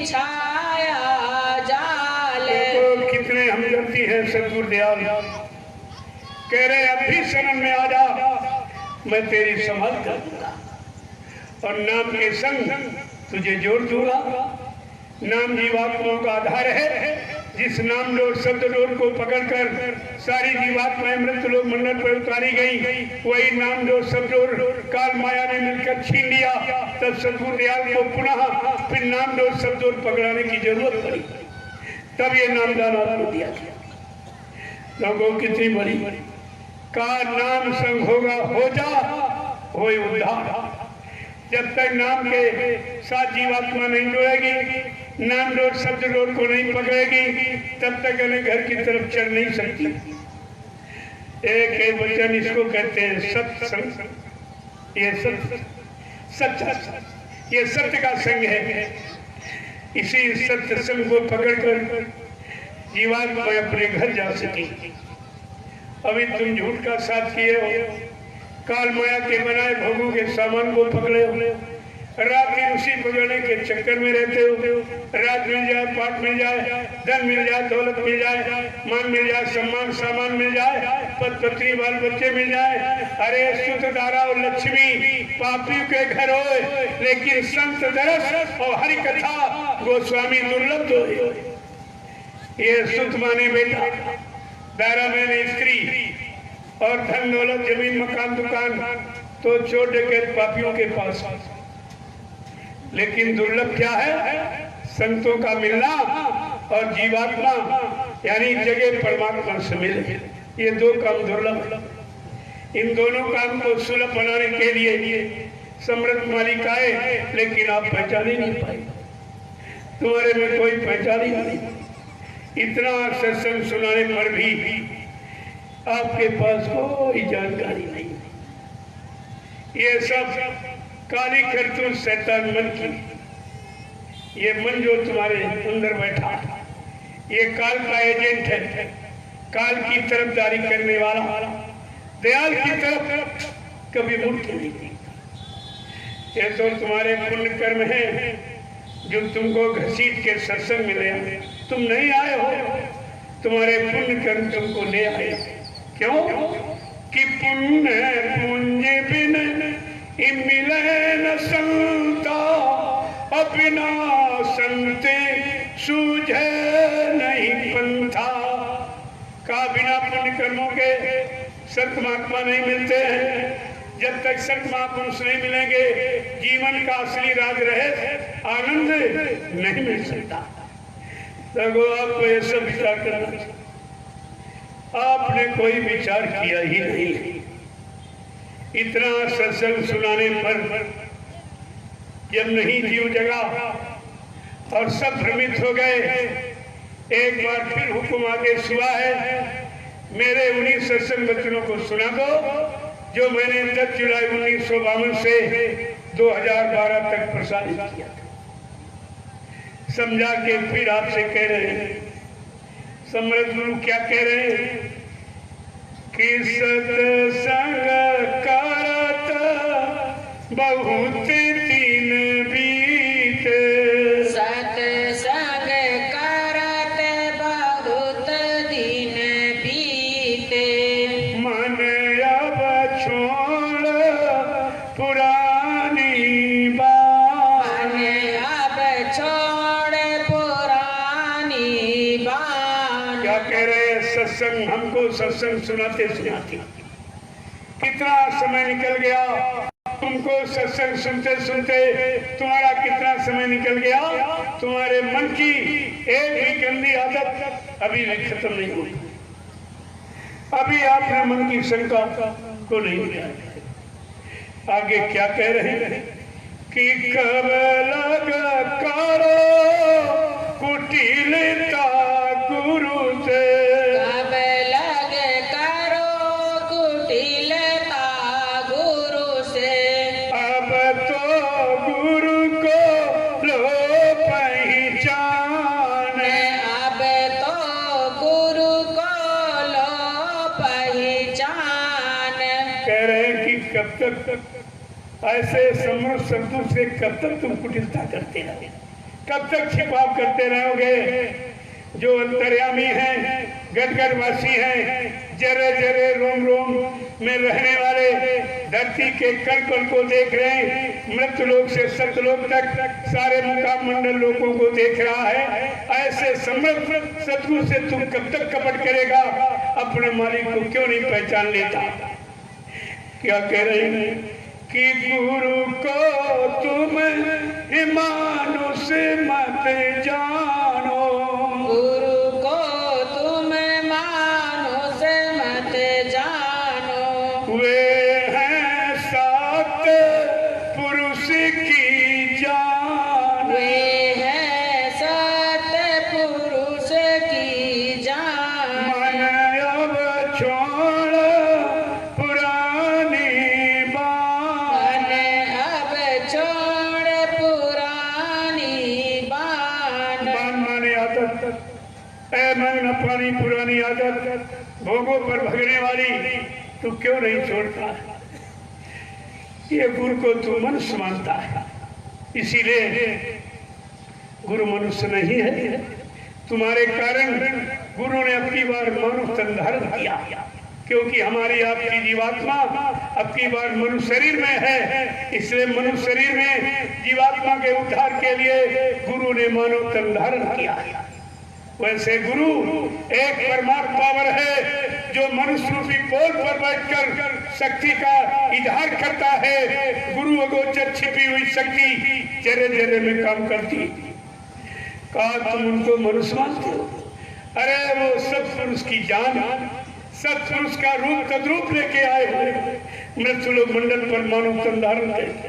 बिछाया जाल। तो कितने हमदर्दी है सतगुरु दयाल, कह रहे अब भी शरण में आ जा, मैं तेरी संभाल करूंगा और नाम के संग तुझे जोड़ दूंगा। नाम जीवात्माओं का आधार है। जिस नाम डोर शब्द डोर को पकड़कर सारी जीवात्माएं मृत लोक मंडल पर उतारी गई, वही नाम डोर शब्द डोर काल माया ने मिलकर छीन लिया। तब सतगुरु दयाल को पुनः फिर नाम डोर शब्द डोर पकड़ाने की जरूरत पड़ी, तब ये नामदान आपको दिया गया। लोगों कितनी बड़ी का नाम संग होगा हो जा हो उद्धार। जब तक नाम के साथ जीवात्मा नहीं जुड़ेगी, नाम डोर शब्द डोर को नहीं पकड़ेगी, तब तक उन्हें घर की तरफ चढ़ नहीं सकती। एक वचन इसको कहते हैं सत्संग। ये सत्य, ये सत्य का संग है। इसी सत्य संग को पकड़कर जीवात्मा अपने घर जा सके। अभी तुम झूठ का साथ किए हो, काल माया के बनाए भोगों के सामान को पकड़े हो, रात दिन उसी पकड़ने के चक्कर में रहते हो। रात मिल जाए, पाठ मिल जाए, धन मिल जाए, दौलत मिल जाए, मान मिल जाए, सम्मान सामान मिल जाए, पद पत्नी बाल बच्चे मिल जाए, अरे सूत्रधारा और लक्ष्मी पापियों के घर होए, लेकिन संत दरस और हरि कथा गोस्वामी दुर्लभ हो। ये सुत माने बेटा, दारा मैंने स्त्री और धन दौलत जमीन मकान दुकान तो छोड़ के पापियों के पास। लेकिन दुर्लभ क्या है? संतों का मिलना और जीवात्मा यानी जगह परमात्मा से मिले। ये दो काम दुर्लभ। इन दोनों काम को सुलभ बनाने के लिए समृद्ध मालिकाएं, लेकिन आप पहचान ही नहीं पाए। तुम्हारे में कोई पहचान ही नहीं। इतना सत्संग सुनाने पर भी आपके पास कोई जानकारी नहीं। ये सब काली करतूत शैतान मन की। ये मन जो तुम्हारे अंदर बैठा, ये काल का एजेंट है, काल की तरफदारी करने वाला, दयाल की तरफ कभी मुड़ के नहीं देखता। ये तो तुम्हारे पुण्य कर्म है जो तुमको घसीट के सत्संग में ले आए। तुम नहीं आए हो, तुम्हारे पुण्य कर्म तुमको ले आए। क्यों कि पुण्य पुंज बिन मिले न संता, बिना संते सूझे नहीं पंथा। का बिना पुण्य कर्मों के संत महात्मा नहीं मिलते हैं। जब तक संत महापुरुष नहीं मिलेंगे, जीवन का असली राज रहे आनंद नहीं मिल सकता। तो आपको ये सब विचार करना, आपने कोई विचार किया ही नहीं। इतना सत्संग सुनाने पर जब नहीं जीव जगा और सब भ्रमित हो गए, एक बार फिर हुक्म आदेश हुआ है, मेरे उन्हीं सत्संग वचनों को सुना दो जो मैंने 10 जुलाई 1952 से 2012 तक प्रसारित किया था। समझा के फिर आपसे कह रहे हैं, समृद्ध गुरु क्या कह रहे हैं कि सत्संग करत बहुत दिन बीते। सत्संग करत बहुत दिन बीते। मन अब छोड़ पुरानी बात, अब छोड़ पुरानी बात। क्या कह रहे हैं? सत्संग हमको सत्संग सुनाते सुनाते कितना समय निकल गया। तुमको सत्संग सुनते सुनते तुम्हारा कितना समय निकल गया। तुम्हारे मन की एक भी गंदी आदत अभी भी खत्म नहीं हुई। अभी आपने मन की शंका को नहीं किया। आगे क्या कह रहे हैं कि कब लग करो कुटिलता गुरु से। कब लग करो कुटिलता गुरु से। अब तो गुरु को लो पहचान। अब तो गुरु को लो पहचान। कह रहे हैं कि कब तक ऐसे समृद्ध शब्दों से कब तक तुम कुटिलता करते रहे। कब तक छिपाव करते रहोगे? जो अंतर्यामी हैं, गदगदवासी हैं, जरे जरे रोम रोम में रहने वाले, धरती के कण कण को देख रहे हैं, मृत्यलोक से सतलोक तक सारे मुकाम मंडल लोगों को देख रहा है। ऐसे समर्थ सतगुरु से तुम कब तक कपट करेगा? अपने मालिक को क्यों नहीं पहचान लेता? क्या कह रहे हैं कि गुरु को तुम मानुष मत जानो, गुरु को तुम मानुष मत जानो, वे हैं सात पुरुष की जान, वे हैं सत पुरुष की जान। मन अब छोड़ पुरानी बात, मन अब छोड़ पुरानी बात। बान माने आदत, ऐ मन अपनी पुरानी आदत, भोगों पर भगने वाली तू क्यों नहीं छोड़ता? ये गुरु को तू मनुष्य मानता है, इसीलिए गुरु मनुष्य नहीं है। तुम्हारे कारण गुरु ने अपनी बार मानव तन धारण किया, क्योंकि हमारी आपकी जीवात्मा अपनी बार मनुष्य शरीर में है, इसलिए मनुष्य शरीर में जीवात्मा के उद्धार के लिए गुरु ने मानव तन धारण किया। वैसे गुरु एक परमात्मा पावर है जो मनुष्य रूपी पोल पर बैठकर शक्ति का इजहार करता है। गुरु अगोचर छिपी हुई शक्ति जरे जरे में काम करती। कहा तुम उनको मनुष्य मानते हो? अरे वो सत्पुरुष की जान, सत्पुरुष का रूप तद्रूप लेके आए हुए मृत्युलोक मंडल पर मानव तन धारण करके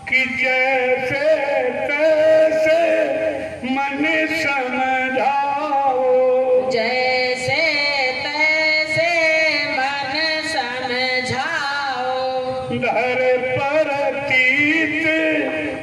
कि जैसे तैसे मन समझाओ, जैसे तैसे मन समझाओ, धर पर तीत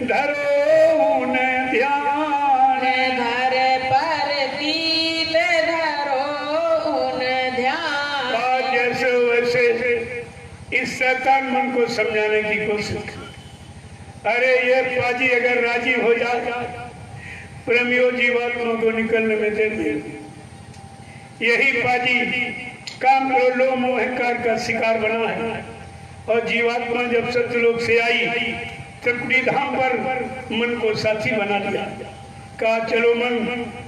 धरो उन ध्यान, धर पर तीत धरो उन ध्यान। आज जैसे वैसे इस शैतान मन को समझाने की कोशिश। अरे ये पाजी अगर राजी हो जाए प्रेमियों जीवात्मा को निकलने में दे दे। यही पाजी काम लोभ मोह अहंकार का शिकार बना है। और जीवात्मा जब सत्यलोक से आई त्रिकुटी धाम पर मन को साथी बना लिया। कहा चलो मन,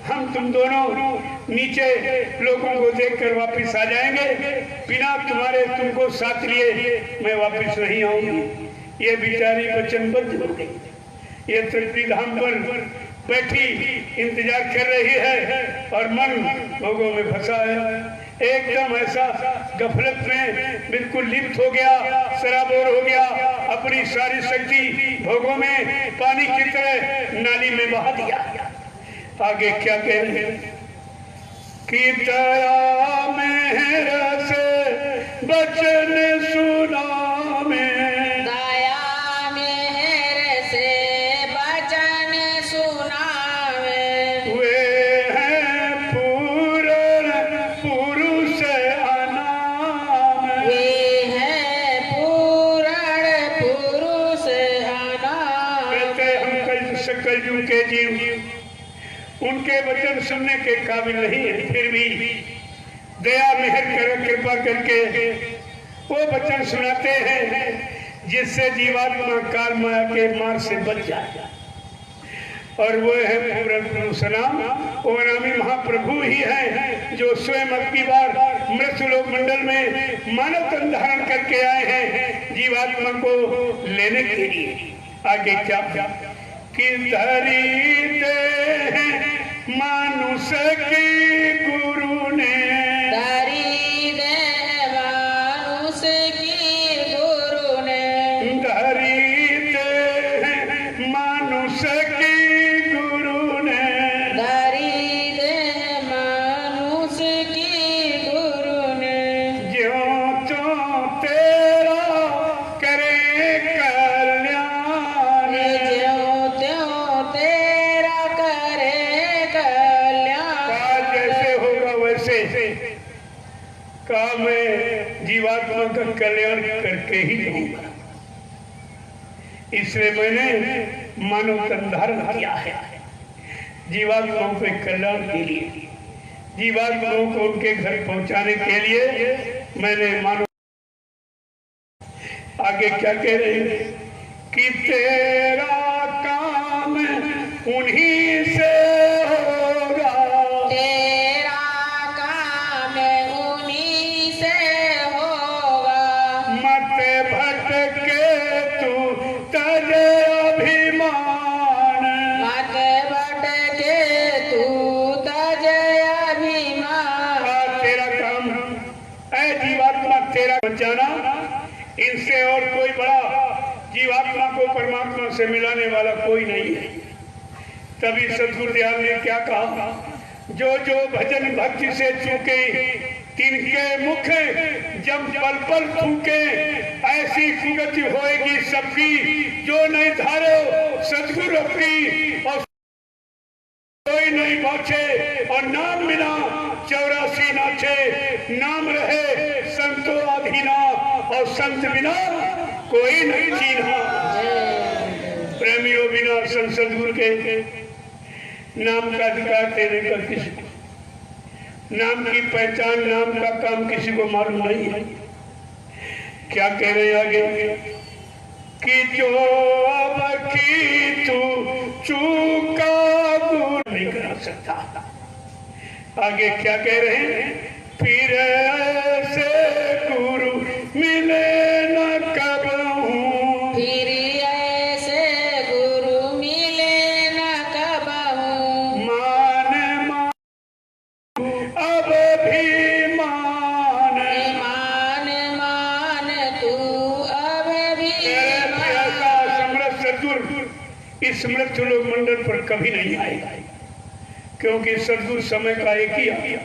हम तुम दोनों नीचे लोगों को देखकर वापस आ जाएंगे, बिना तुम्हारे तुमको साथ लिए मैं वापस नहीं आऊंगी। ये बिचारी वचनबद्ध हो गई। ये त्रिकुटी धाम पर बैठी इंतजार कर रही है और मन भोगों में फंसा है। एकदम ऐसा गफलत में बिल्कुल लिप्त हो गया, सराबोर हो गया, अपनी सारी शक्ति भोगों में पानी की तरह नाली में बहा दिया। आगे क्या कह रहे हैं कि दया मेहर से बचन सुना में, दया मेहर से बचन सुनावे, वे हैं पूर्ण पुरुष अनाम, वे हैं पूर्ण पुरुष अनाम। कहते हम कलयुग के जीव उनके वचन सुनने के काबिल नहीं है, फिर भी दया मेहर कर कृपा करके वो वचन सुनाते हैं जिससे जीवात्मा काल माया के मार से बच जाए। और वो है पूर्ण पुरुष नाम, वो नामी महाप्रभु ही है जो स्वयं अपनी बार मृत्युलोक मंडल में मानव तन धारण करके आए हैं जीवात्मा को लेने के लिए। आगे क्या कि धरी दे मानुष की गुरु ने, धरी दे मानुष की गुरु ने, धरी दे मानुष की गुरु ने, धरी दे मानुष की गुरु ने। ज्यों त्यों तेरा करे कल्याण, ज्यों त्यों तेरा करे कल्याण। काल जैसे होगा वैसे का मैं जीवात्मा का कल्याण करके ही रहूंगा। इसलिए मैंने मानव तन धारण किया है जीवात्माओं के कल्याण के लिए, जीवात्माओं को उनके घर पहुंचाने के लिए मैंने मानव। आगे क्या कह रहे हैं कि तेरा काम उन्हीं से होगा, तेरा काम उन्हीं से होगा। मत भटके तू तज अभिमान, मत भटके तू तज अभिमान। तेरा काम है जीवात्मा तेरा बचाना, इनसे और कोई बड़ा जीवात्मा को परमात्मा से मिलाने वाला कोई नहीं है। तभी सदगुरुदेव ने क्या कहा, जो जो भजन भक्ति से चूके तिनके मुख जब पल पल फूके, ऐसी कुगति होएगी सबकी जो नहीं धारो सदगुरु अपनी, और कोई नहीं पहुंचे और नाम बिना 84 नाचे। नाम रहे संतो अधीना और संत बिना कोई नहीं चीन्हा। प्रेमियों बिना संत सदगुरु के नाम का अधिकार देने का किसी को, नाम की पहचान, नाम का काम किसी को मालूम नहीं है। क्या कह रहे आगे कि जो अब की तू चूका दूर नहीं करा सकता। आगे क्या कह रहे हैं, फिर ऐसे गुरु मिले न कबहू, फिर ऐसे गुरु मिले न कबहू। मान मान अब भी मान, मान मान तू अब भी समर्थ सदगुरु इस मृत्यु लोक मंडल पर कभी नहीं आएगा, क्योंकि सदगुरु समय का एक ही आया,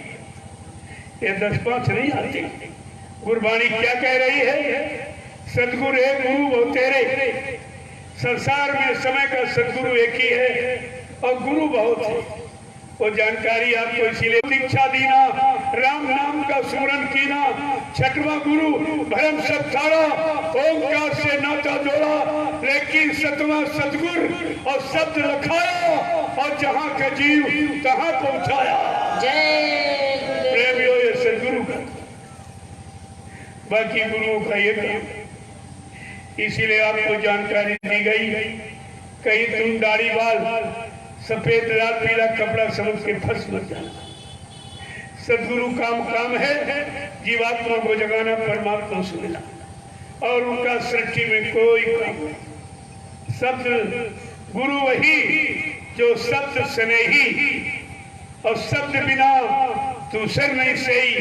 ये 10-5 नहीं आते। गुरबाणी क्या कह रही है, सदगुरु एक गुरु वो तेरे। संसार में समय का सदगुरु एक ही है और गुरु बहुत है। वो जानकारी आपको इसीलिए दीक्षा दीना, राम नाम का स्मरण कीना, छठवां गुरु भरम सब थारा, ओंकार से नाता जोड़ा, लेकिन सतवां सदगुरु और शब्द रखाया और जहां का जीव तहां पहुंचाया। जय गुरुदेव। प्रेमियों ये सदगुरु का, बाकी गुरुओं का ये काम। इसीलिए आपको जानकारी दी गई, कहीं तुम दाढ़ी बाल सफेद लाल पीला कपड़ा समझ के फंस मत जाना। सदगुरु काम है जीवात्मा को जगाना, परमात्मा से मिलाना, और उनका सृष्टि में कोई काम नहीं। शब्द गुरु वही जो शब्द स्नेही और शब्द बिना दूसर नहीं सही।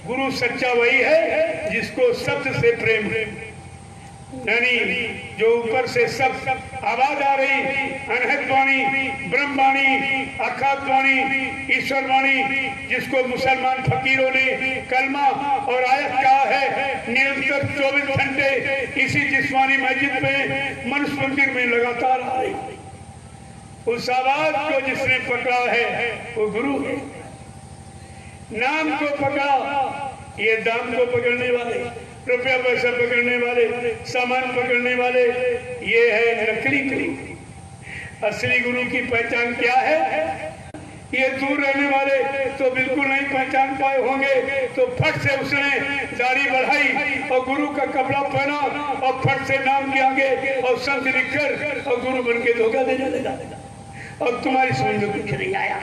गुरु सच्चा वही है जिसको शब्द से प्रेम है, यानी जो ऊपर से सब आवाज आ रही, अनहद वाणी, ब्रह्म वाणी, अखात वाणी, ईश्वर वाणी, जिसको मुसलमान फकीरों ने कलमा और आयत कहा है, निरंतर 24 घंटे इसी जिस्मानी मस्जिद में मनुष्य मंदिर में लगातार आ रही। उस आवाज को जिसने पकड़ा है वो गुरु है। नाम को पकड़ा, ये दाम को पकड़ने वाले, रुपया पैसा पकड़ने वाले, सामान पकड़ने वाले, ये है नकली गुरु। असली गुरु की पहचान क्या है? ये दूर रहने वाले तो बिल्कुल नहीं पहचान पाए होंगे, तो फट से उसने दाढ़ी बढ़ाई और गुरु का कपड़ा पहना और फट से नाम के आगे और संत लिखकर और गुरु बन के धोखा देने लगा, और तुम्हारी समझ में कुछ नहीं आया।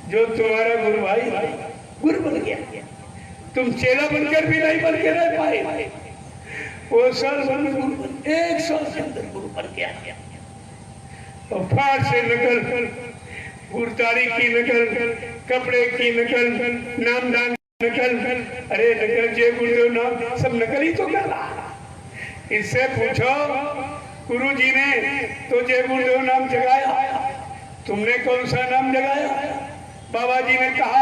जो तुम्हारा गुरु भाई गुरु बन गया, तुम चेला बनकर भी नहीं बन के रह पाए। वो साल भर गुरु बन, 1 साल के अंदर गुरु बन गया, और फाड़ से नकल, गुरदारी की नकल, कपड़े की नकल, नामदान की नकल। अरे नकल जय गुरुदेव नाम सब नकल ही तो कर रहा। इससे पूछो, गुरु जी ने तो जय गुरुदेव नाम जगाया, तुमने कौन सा नाम जगाया? बाबा जी ने कहा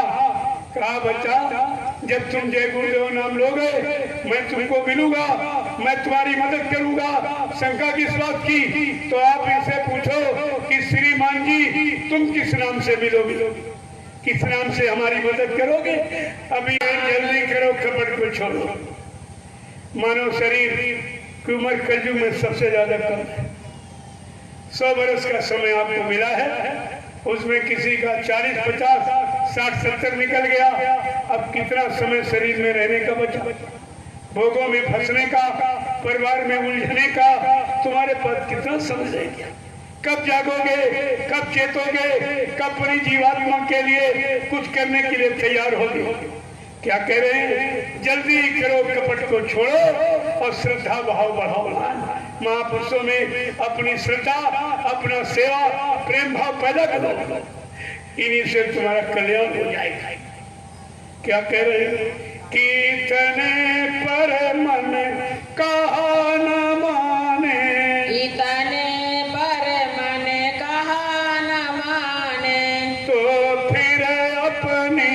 बच्चा, जब तुम जय गुरुदेव नाम लोगे मैं तुमको मिलूंगा, मैं तुम्हारी मदद करूंगा। शंका किस बात की? तो आप इनसे पूछो कि श्रीमान जी तुम किस नाम से मिलोगे, किस नाम से हमारी मदद करोगे? अभी जल्दी करो, कपट को छोड़ो। मानव शरीर की उम्र कलयुग में सबसे ज्यादा कम है, 100 वर्ष का समय आपको मिला है, उसमें किसी का 40, 50, 60, 70 निकल गया। अब कितना समय शरीर में रहने का बचा? भोगों में फंसने का, परिवार में उलझने का तुम्हारे पास कितना समय रह गया? कब जागोगे, कब चेतोगे, कब अपनी जीवात्मा के लिए कुछ करने के लिए तैयार होगे? क्या कह रहे हैं? जल्दी करो, कपट को छोड़ो और श्रद्धा भाव बढ़ाओ। महापुरुषों में अपनी श्रद्धा, अपना सेवा, प्रेम भाव पैदा करो, इन्हीं से तुम्हारा कल्याण हो जाएगा। क्या कह रहे हैं? कीर्तने पर मन कहा न माने, इतने पर मन कहा न माने, तो फिर अपनी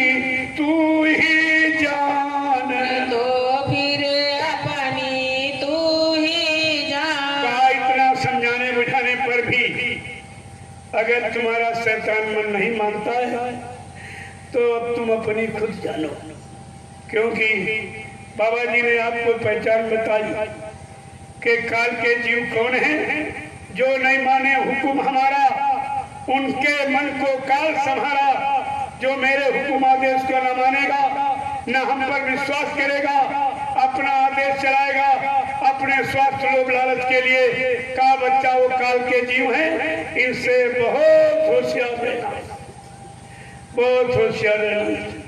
तू ही जान, तो फिर अपनी तू ही जान। कहा इतना समझाने बुझाने पर भी अगर तुम्हारा शैतान मन नहीं मानता है तो अब तुम अपनी खुद जानो। क्योंकि बाबा जी ने आपको पहचान बताई कि काल के जीव कौन हैं? जो नहीं माने हुक्म हमारा, उनके मन को काल संहारा। जो मेरे हुक्म आदेश को न मानेगा, न हम पर विश्वास करेगा, अपना आदेश चलाएगा अपने स्वार्थ लोभ लालच के लिए, का बच्चा वो काल के जीव हैं। इनसे बहुत होशियार रहना, बहुत होशियार रहना।